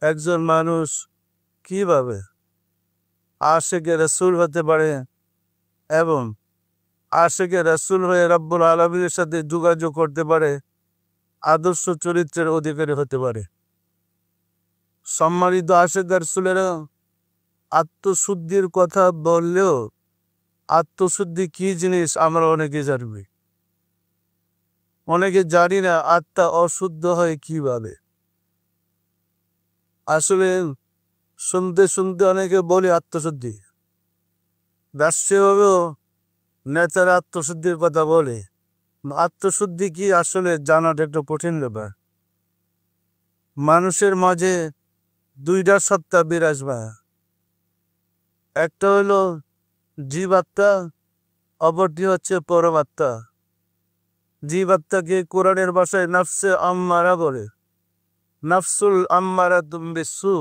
একজন মানুষ কিভাবে আশিকে রাসূল হতে পারে এবং আশিকে রাসূল হয়ে রব্বুল আলামিনের সাথে যোগাযোগ করতে পারে, আদর্শ চরিত্রের অধিকারী হতে পারে। সম্মানিত আশিক রাসূলেরা আত্মশুদ্ধির কথা বললেও আত্মশুদ্ধি কি জিনিস আমরা অনেকে জানি। অনেকে জানি না আত্মা অশুদ্ধ হয় কিভাবে। আসলে শুনতে শুনতে অনেকে বলে আত্মশুদ্ধি, রাষ্ট্রীয়ভাবেও নেতারা আত্মশুদ্ধির কথা বলে। আত্মশুদ্ধি কি আসলে জানাটা একটু কঠিন ব্যাপার। মানুষের মাঝে দুইটা সত্তা বিরাজমান, একটা হলো জীবাত্মা, অপরটি হচ্ছে পরমাত্মা। জীবাত্মাকে কোরআনের ভাষায় নাফসে আম্মারা বলে, নাফসুল আম্মারা বিসু।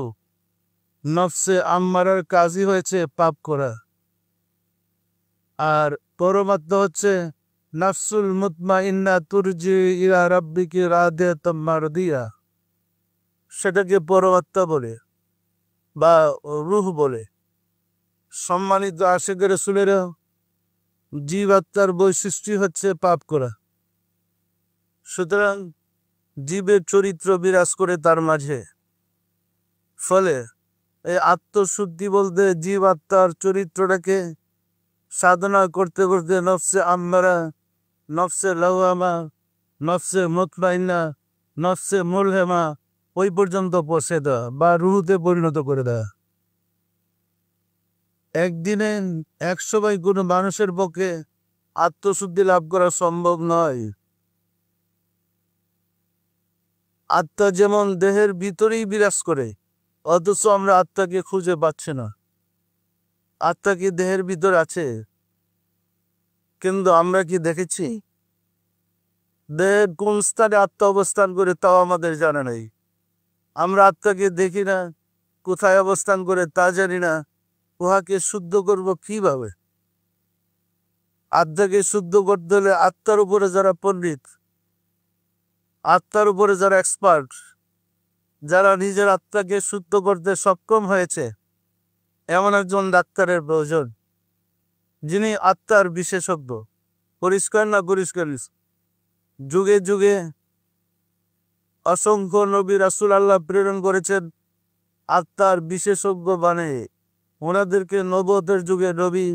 নফসে আম্মারার কাজই হয়েছে পাপ করা। আর পরমাত্মা হচ্ছে নাফসুল মুতমাইন্না তুরজি ইলা রাব্বিকি রাদিয়াতাম মারদিয়া। সেটাকে পরমাত্মা বলে বা রূহ বলে। সম্মানিত আশিক রাসূলেরা জীবাত্মার বৈশিষ্ট্য হচ্ছে পাপ করা। সুতরাং জীবের চরিত্র বিরাজ করে তার মাঝে। ফলে এই আত্মশুদ্ধি বলতে জীবাত্মার চরিত্রটাকে সাধনা করতে করতে নফসে আম্মারা, নফসে লাওয়ামা, নফসে মুতমাইন্না, নফসে মুলহেমা ওই পর্যন্ত পৌঁছে দেওয়া বা রুহুতে পরিণত করে দেওয়া। একদিনে 100 ভাই কোনো মানুষের পক্ষে আত্মশুদ্ধি লাভ করা সম্ভব নয়। আত্মা যেমন দেহের ভিতরেই বিরাজ করে, অথচ আমরা আত্মাকে খুঁজে পাচ্ছি না। আত্মা কি দেহের ভিতর আছে? কিন্তু আমরা কি দেখেছি দেহের কোন স্থানে আত্মা অবস্থান করে তাও আমাদের জানা নেই। আমরা আত্মাকে দেখি না, কোথায় অবস্থান করে তা জানি না। উহাকে শুদ্ধ করব কিভাবে? আত্মাকে শুদ্ধ করতে হলে আত্মার উপরে যারা পণ্ডিত, আত্মার উপরে যারা এক্সপার্ট, যারা নিজের আত্মাকে শুদ্ধ করতে সক্ষম হয়েছে, এমন একজন ডাক্তারের প্রয়োজন, যিনি আত্মার বিশেষজ্ঞ। পরিষ্কার না পরিষ্কার? যুগে যুগে অসংখ্য নবী রাসূল আল্লাহ প্রেরণ করেছেন আত্মার বিশেষজ্ঞ বানিয়ে। ওনাদেরকে নবুয়তের যুগে নবী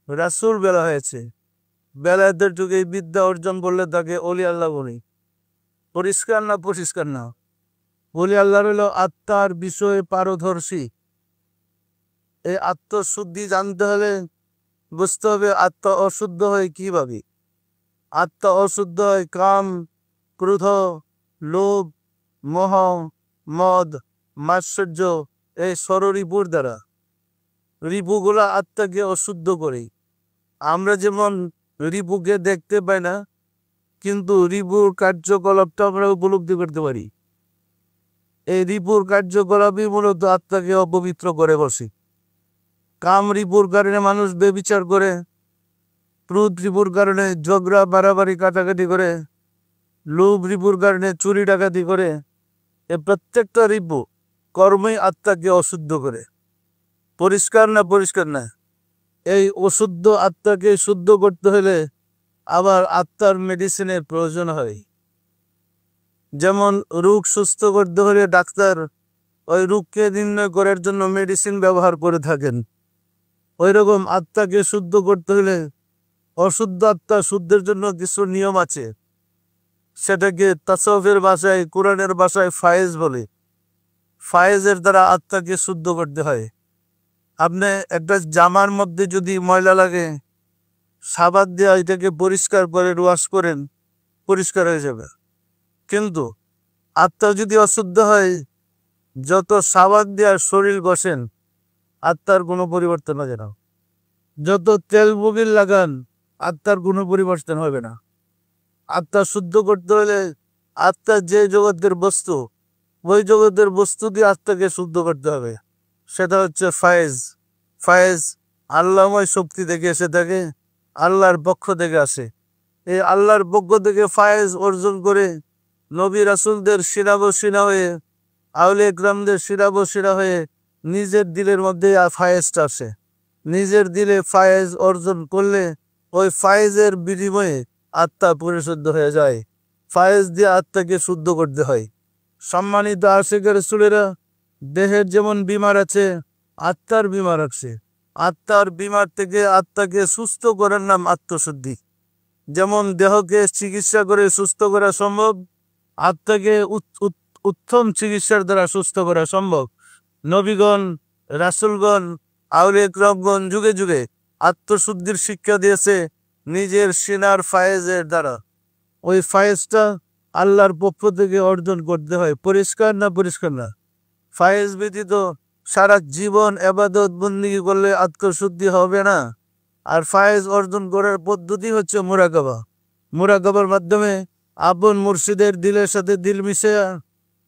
রাসূল বলা হয়েছে। বেলায়েতের যুগে বিদ্যা অর্জন করলে তাকে অলি আল্লাহ বলি। পরিষ্কার না পরিষ্কার না? অলি আল্লাহ হলো আত্মার বিষয়ে পারদর্শী। এই আত্মশুদ্ধি জানতে হলে বুঝতে হবে আত্মা অশুদ্ধ হয় কিভাবে। আত্মা অশুদ্ধ হয় কাম, ক্রোধ, লোভ, মোহ, মদ, মাৎসর্য এই ষড়রিপুর দ্বারা। রিপুগুলা আত্মাকে অশুদ্ধ করে। আমরা যেমন রিপুকে দেখতে পাই না, কিন্তু রিপুর কার্যকলাপটা আমরা উপলব্ধি করতে পারি। এই রিপুর কার্যকলাপই মূলত আত্মাকে অপবিত্র করে বসে। কাম রিপুর কারণে মানুষ বেবিচার করে, ক্রোধ রিপুর কারণে ঝগড়া বাড়াবাড়ি কাটাকাটি করে, লোভ রিপুর কারণে চুরি ডাকাতি করে। এ প্রত্যেকটা রিপু কর্মই আত্মাকে অশুদ্ধ করে। পরিষ্কার না পরিষ্কার না? এই অশুদ্ধ আত্মাকে শুদ্ধ করতে হলে আবার আত্মার মেডিসিনের প্রয়োজন হয়। যেমন রোগ সুস্থ করতে হলে ডাক্তার ওই রোগকে নির্ণয় করার জন্য মেডিসিন ব্যবহার করে থাকেন। ওই রকম আত্মাকে শুদ্ধ করতে হলে অশুদ্ধ আত্মা শুদ্ধের জন্য কিছু নিয়ম আছে। সেটাকে তাসাউফের ভাষায়, কোরআনের ভাষায় ফায়েজ বলে। ফায়েজের দ্বারা আত্মাকে শুদ্ধ করতে হয়। আপনি একটা জামার মধ্যে যদি ময়লা লাগে, সাবান দিয়ে এটাকে পরিষ্কার করে ওয়াশ করেন, পরিষ্কার হয়ে যাবে। কিন্তু আত্মা যদি অশুদ্ধ হয়, যত সাবান দিয়ে শরীর ঘষেন আত্মার কোনো পরিবর্তন হবে না। যত তেল মোবিল লাগান আত্মার কোনো পরিবর্তন হবে না। আত্মা শুদ্ধ করতে হলে আত্মা যে জগতের বস্তু, ওই জগতের বস্তু দিয়ে আত্মাকে শুদ্ধ করতে হবে। সেটা হচ্ছে ফায়েজ। ফায়েজ আল্লাহময় শক্তি থেকে এসে থাকে, আল্লাহর পক্ষ থেকে আসে। এই আল্লাহর পক্ষ থেকে ফায়েজ অর্জন করে নবী রাসূলদের সিনা হয়ে আউলিয়া ইকরামদের শিরা হয়ে নিজের দিলের মধ্যে ফায়েজটা আসে। নিজের দিলে ফায়েজ অর্জন করলে ওই ফায়েজের বিনিময়ে আত্মা পরিশুদ্ধ হয়ে যায়। ফায়েজ দিয়ে আত্মাকে শুদ্ধ করতে হয়। সম্মানিত আশিকের রাসূলেরা, দেহের যেমন বিমার আছে, আত্মার বিমার আছে। আত্মার বিমার থেকে আত্মাকে সুস্থ করার নাম আত্মশুদ্ধি। যেমন দেহকে চিকিৎসা করে সুস্থ করা সম্ভব, আত্মাকে উত্তম চিকিৎসার দ্বারা সুস্থ করা সম্ভব। নবীগণ, রাসূলগণ, আউলিয়া ইকরামগণ যুগে যুগে আত্মশুদ্ধির শিক্ষা দিয়েছে নিজের সিনার ফায়েজের দ্বারা। ওই ফায়েজটা আল্লাহর পক্ষ থেকে অর্জন করতে হয়। পরিষ্কার না? পরিষ্কার না? ফায়েজ ব্যতীত সারা জীবন ইবাদত বন্দেগী করলে আত্মশুদ্ধি হবে না। আর ফায়েজ অর্জন করার পদ্ধতি হচ্ছে মুরাকাবা। মুরাকাবার মাধ্যমে আপন মুর্শিদের দিলের সাথে দিল মিশাইয়া,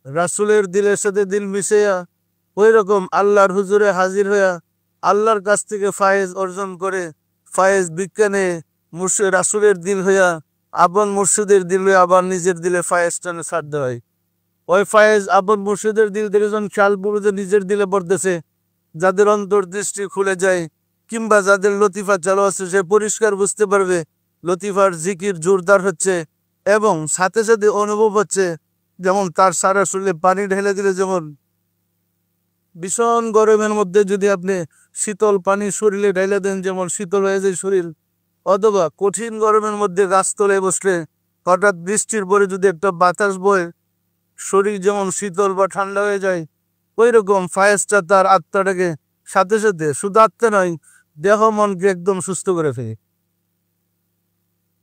রাসূলের দিলের সাথে দিল মিশাইয়া, ওই রকম আল্লাহর হুজুরে হাজির হইয়া আল্লাহর কাছ থেকে ফায়েজ অর্জন করে ফায়েজ বিজ্ঞানে রাসূলের দিল হইয়া আপন মুর্শিদের দিল হইয়া আবার নিজের দিলে ফায়েজ টানে ছাড়তে হয়। ওই ফায়েজ আপন মুর্শিদের দিল থেকে যখন খেয়াল পড়বে নিজের দিলে পড়তেছে, যাদের অন্তর্দৃষ্টি খুলে যায় কিংবা যাদের লতিফা চালু আছে সে পরিষ্কার বুঝতে পারবে লতিফার জিকির জোরদার হচ্ছে এবং সাথে সাথে অনুভব হচ্ছে যেমন তার সারা শরীরে পানি ঢেলে দিলে যেমন ভীষণ গরমের মধ্যে যদি আপনি শীতল পানি শরীরে ঢেলে দেন যেমন শীতল হয়ে যায় শরীর, অথবা কঠিন গরমের মধ্যে গাছতলায় বসলে হঠাৎ বৃষ্টির পরে যদি একটা বাতাস বয় শরীর যেমন শীতল বা ঠান্ডা হয়ে যায়, ওই রকম ফায়েজটা তার আত্মাটাকে সাথে সাথে, শুধু আত্মা নয়, দেহ মনকে একদম সুস্থ করে ফেলে।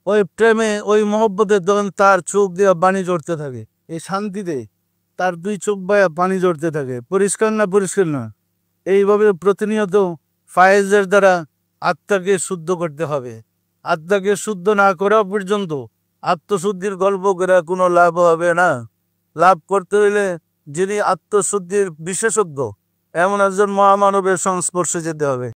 ওই প্রেমে, ওই মহব্বতে তখন তার চোখ দিয়ে পানি ঝরতে থাকে। এই শান্তিতে তার দুই চোখ বায়া পানি ঝরতে থাকে। পরিষ্কার না? পরিষ্কার না? এইভাবে প্রতিনিয়ত ফায়েজের দ্বারা আত্মাকে শুদ্ধ করতে হবে। আত্মাকে শুদ্ধ না করা পর্যন্ত আত্মশুদ্ধির গল্প করে কোনো লাভ হবে না। লাভ করতে হইলে যিনি আত্মশুদ্ধির বিশেষজ্ঞ এমন একজন মহামানবের সংস্পর্শে যেতে হবে।